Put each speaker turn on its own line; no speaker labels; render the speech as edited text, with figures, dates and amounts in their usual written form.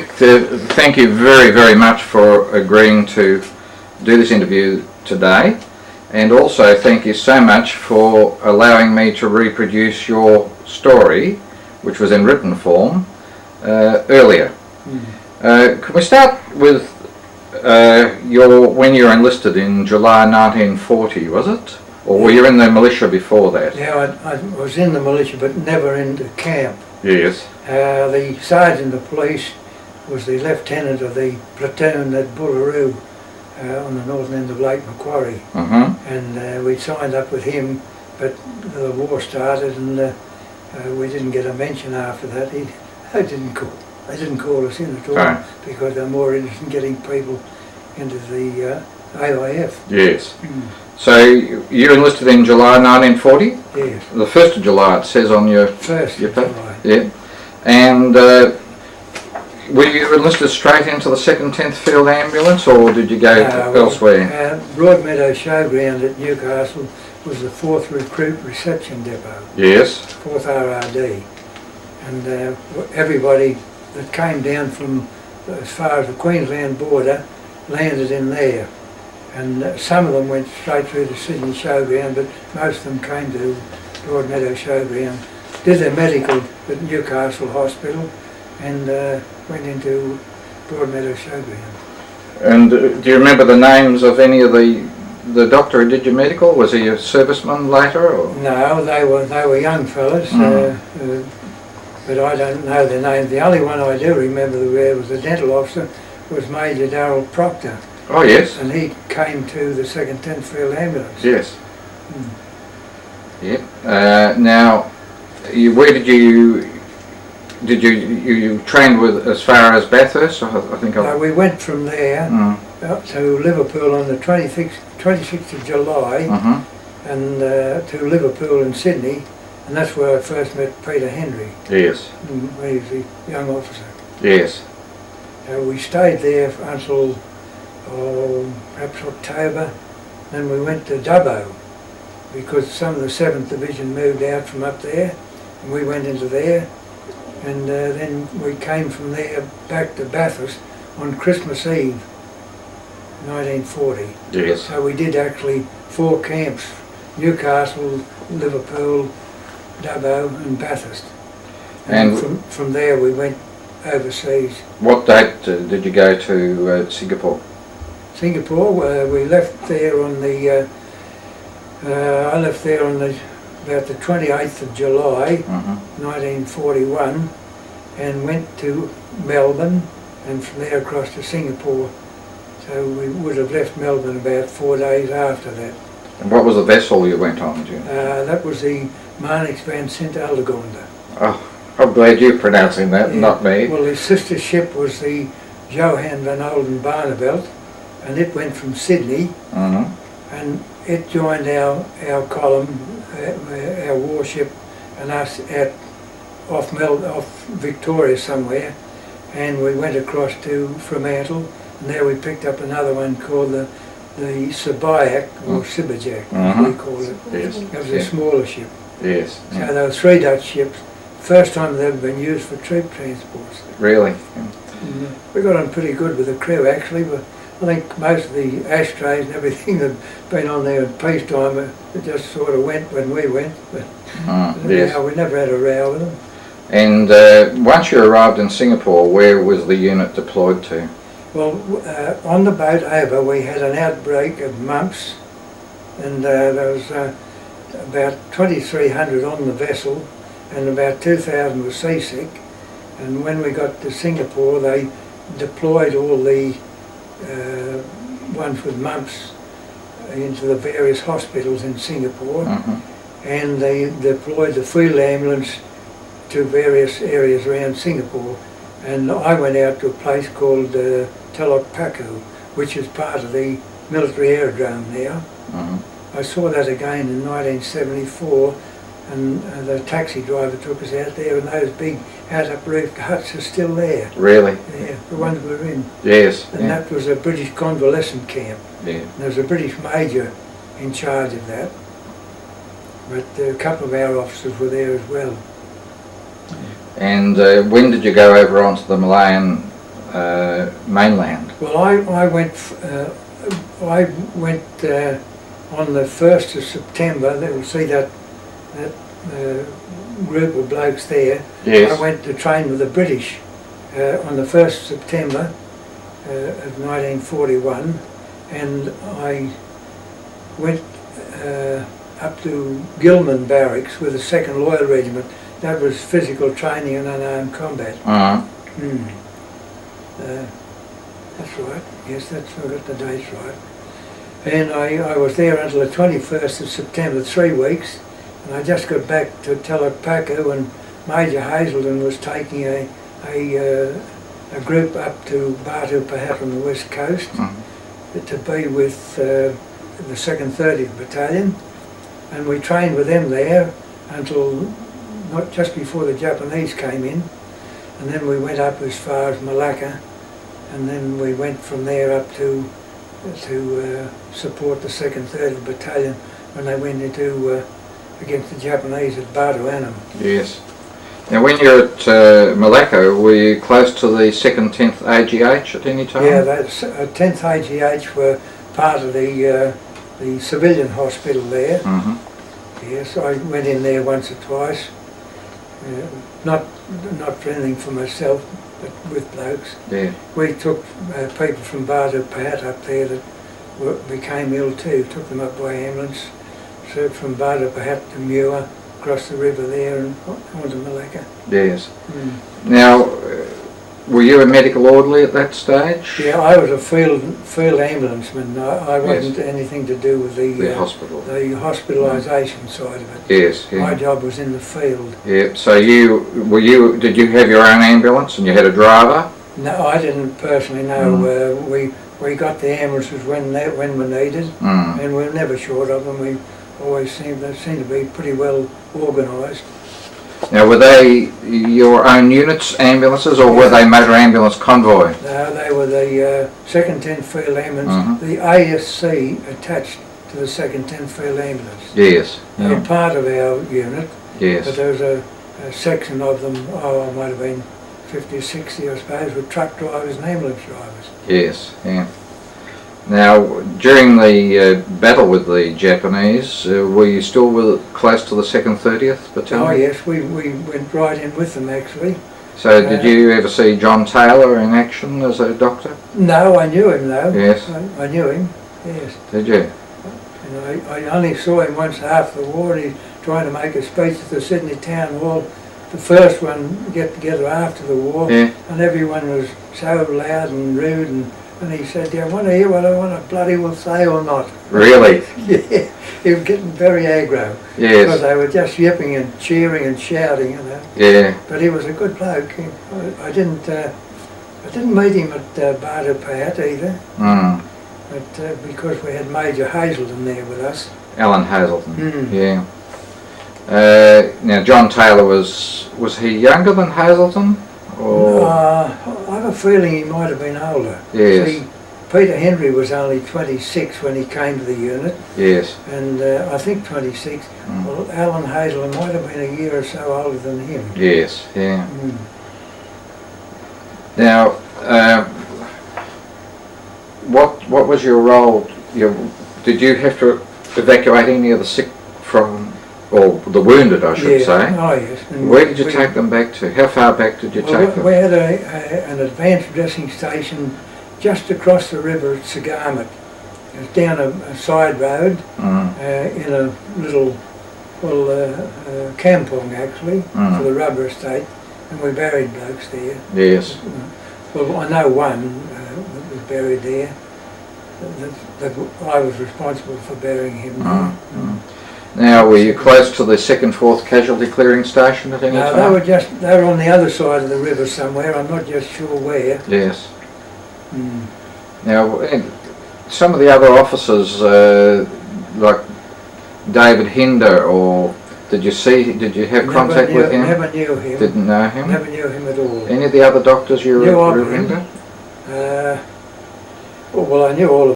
Thank you very, very much for agreeing to do this interview today, and also thank you so much for allowing me to reproduce your story, which was in written form, earlier. Can we start with when you were enlisted in July 1940, was it? Or were you in the militia before that?
Yeah, I was in the militia, but never in the camp.
Yes.
The sergeant of police was the lieutenant of the platoon at Bullaroo on the northern end of Lake Macquarie. And we signed up with him, but the war started and we didn't get a mention after that. They didn't call us in at all, because they're more interested in getting people into the AIF.
Yes. So you enlisted in July 1940?
Yes.
The 1st of July it says on your...
1st of July.
Yeah. And were you enlisted straight into the 2nd 10th Field Ambulance, or did you go elsewhere?
Broadmeadow Showground at Newcastle was the 4th Recruit Reception Depot.
Yes.
4th RRD. And everybody that came down from as far as the Queensland border landed in there. And some of them went straight through the Sydney Showground, but most of them came to Broadmeadow Showground, did their medical at Newcastle Hospital, and went into Broadmeadow Showground. And
do you remember the names of any of the doctor who did your medical? Was he a serviceman later? Or?
No, they were young fellas, but I don't know their names. The only one I do remember there was the dental officer, was Major Darrell Proctor.
Oh yes.
And he came to the 2nd 10th Field Ambulance.
Yes. Yep. Now, where did you trained with as far as Bathurst? I think.
No, we went from there up to Liverpool on the 26th of July, and to Liverpool and Sydney, and that's where I first met Peter Henry.
Yes.
When he was a young officer.
Yes.
We stayed there until perhaps October. Then we went to Dubbo, because some of the 7th Division moved out from up there, and we went into there. And then we came from there back to Bathurst on Christmas Eve, 1940.
Yes.
So we did actually 4 camps: Newcastle, Liverpool, Dubbo and Bathurst. And from there we went overseas.
What date did you go to Singapore?
Singapore, we left there on the, I left there on about the 28th of July, 1941, and went to Melbourne, and from there across to Singapore. So we would have left Melbourne about 4 days after that.
And what was the vessel you went on to?
That was the Marnix van Sint Aldegonda.
Oh, I'm glad you're pronouncing that, not me.
Well, his sister ship was the Johan van Olden Barneveld, and it went from Sydney, and it joined our column, our warship, and us off Victoria somewhere, and we went across to Fremantle, and there we picked up another one called the Sabayak, or Sibajak, as we call it.
Yes.
It was a smaller ship.
Yes.
So there were 3 Dutch ships, first time they've ever been used for troop transports.
Really?
We got on pretty good with the crew actually, but I think most of the ashtrays and everything that had been on there at peacetime, it just sort of went when we went. But anyhow, we never had a row with them.
And once you arrived in Singapore, where was the unit deployed to?
Well, on the boat over we had an outbreak of mumps, and there was about 2,300 on the vessel, and about 2,000 were seasick. And when we got to Singapore, they deployed all the ones with mumps into the various hospitals in Singapore, and they deployed the field ambulance to various areas around Singapore. And I went out to a place called Telok Paku, which is part of the military aerodrome now. I saw that again in 1974, and the taxi driver took us out there, and those big out-up roofed huts are still there.
Really?
Yeah, the ones we're in.
Yes.
And that was a British convalescent camp.
Yeah.
And there was a British major in charge of that, but a couple of our officers were there as well.
And when did you go over onto the Malayan mainland?
Well, I went on the 1st of September. You'll see that group of blokes there.
Yes.
I went to train with the British on the 1st of September of 1941, and I went up to Gilman Barracks with the 2nd Loyal Regiment. That was physical training and unarmed combat. That's right. Yes, I got the dates right. And I was there until the 21st of September, 3 weeks. And I just got back to Telepaco, and Major Hazelden was taking a group up to Batu Pahat on the west coast to be with the 2nd 30th Battalion. And we trained with them there until not just before the Japanese came in. And then we went up as far as Malacca, and then we went from there up to support the 2nd 30th Battalion when they went into against the Japanese at Batu Anam.
Yes. Now when you're at Malacca, were you close to the 2nd 10th AGH at any time?
Yeah, that 10th AGH were part of the civilian hospital there. Yes, I went in there once or twice. Not for anything for myself, but with blokes.
Yeah.
We took people from Batu Pahat up there that became ill too. Took them up by ambulance. So from Batu Pahat to Muir, across the river there and onto Malacca.
Yes. Now, were you a medical orderly at that stage?
Yeah, I was a field ambulanceman. I wasn't anything to do with the
hospital,
the hospitalisation side of it.
Yes. Yeah.
My job was in the field.
Yeah. So did you have your own ambulance and you had a driver?
No, I didn't personally. No, we got the ambulances when we needed, and we're never short of them. We always seem to be pretty well organised.
Now, were they your own units, ambulances, or were they motor ambulance convoy?
No, they were the 2nd 10th Field Ambulance, the ASC attached to the 2nd 10th Field Ambulance.
Yes.
They were part of our unit,
yes.
But there was a section of them, it might have been 50 or 60, I suppose, were truck drivers and ambulance drivers.
Yes, yeah. Now, during the battle with the Japanese, were you still close to the 2nd 30th Battalion?
Oh yes, we went right in with them actually.
So did you ever see John Taylor in action as a doctor?
No, I knew him though.
Yes.
I knew him, yes.
Did you?
And I only saw him once after the war, and he's trying to make a speech at the Sydney Town Hall, the first one get together after the war, and everyone was so loud and rude, and he said, "Do you want to hear what I bloody will say or not?" Really? Yeah, he was getting very aggro. Yes. Because they were just yipping and cheering and shouting, you know. Yeah. But he was a good bloke. I didn't meet him at Batu Pahat either. But because we had Major Hazelden there with us. Alan Hazelden. Yeah.
Now John Taylor was he younger than Hazelden? Or?
I have a feeling he might have been older.
Yes.
See, Peter Henry was only 26 when he came to the unit. Yes. And I think 26. Well, Alan Hazelden might have been a year or so older than him.
Yes, yeah. Now, what was your role? Did you have to evacuate any of the sick from, or the wounded, I should say?
Oh yes. And
where did you take them back to? How far back did you take them?
We had an advanced dressing station just across the river at Sagamat. It was down a side road in a little, kampong actually, for the rubber estate, and we buried blokes there. Yes. Well, I know one that was buried there. That I was responsible for burying him there.
Now, were you close to the 2nd 4th Casualty Clearing Station at any time?
No, they were on the other side of the river somewhere. I'm not just sure where. Yes.
Now, some of the other officers, like David Hinder, or did you have contact with him?
Never knew him.
Didn't know him?
Never knew him at all.
Any of the other doctors you remember?
Well, I knew all of